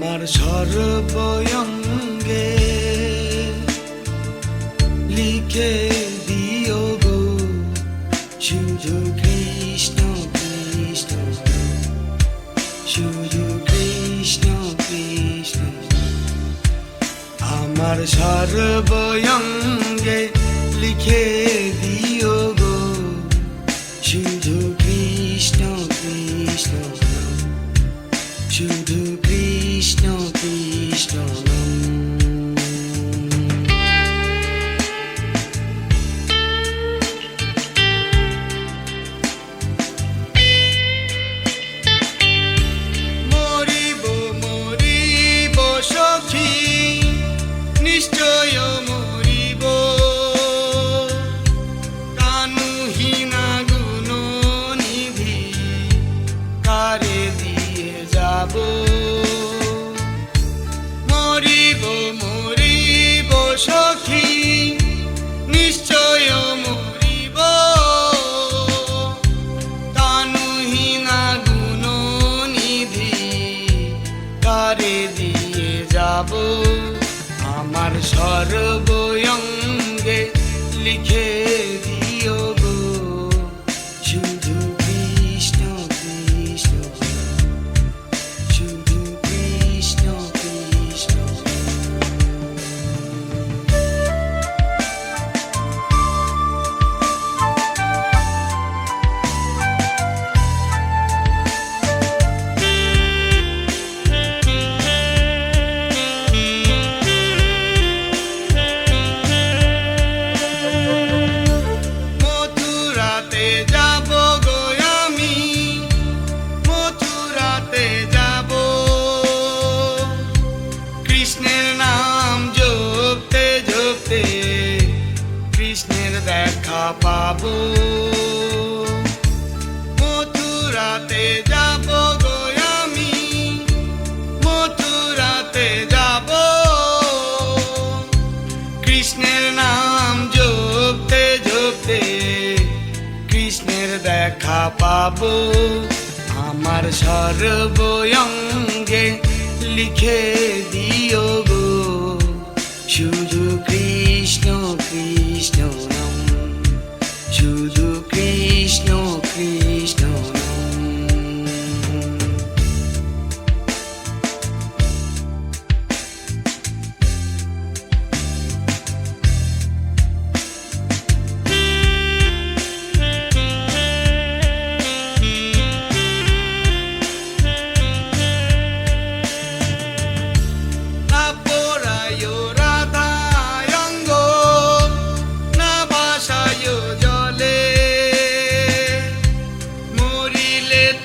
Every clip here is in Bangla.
আমার সর্বঙ্গে লিখে দিও গো শুধু কৃষ্ণ কৃষ্ণ, শুধু কৃষ্ণ কৃষ্ণ। আমার সর্বঙ্গে লিখে দিও গো শুধু কৃষ্ণ কৃষ্ণ, শুধু কৃষ্ণ কৃষ্ণ। মরিব মরিব সখী নিশ্চয় মরিব, কানুহীনা গুণ নিধি কারে দিয়ে যাব। মরিব মরিব সখী নিশ্চয় মরিব, কানুহীনা গুণ নিধি কারে দিয়ে যাব। আমার সর্বঙ্গে লিখে দিও গো শুধু কৃষ্ণ কৃষ্ণ, শুধু কৃষ্ণ কৃষ্ণ। মথুরাতে যাব গো আমি, মথুরাতে যাব, কৃষ্ণের নাম জপতে জপতে কৃষ্ণের দেখা পাবো। মথুরাতে যাব গো আমি, মথুরাতে যাব, কৃষ্ণের নাম জপতে জপতে কৃষ্ণের দেখা পাবো। আমার সর্বঙ্গে লিখে দিও গো শুধু কৃষ্ণ কৃষ্ণ, শুধু কৃষ্ণ কৃষ্ণ।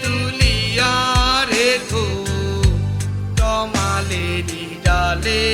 তুলিয়া রেখো তমালেরি ডালে।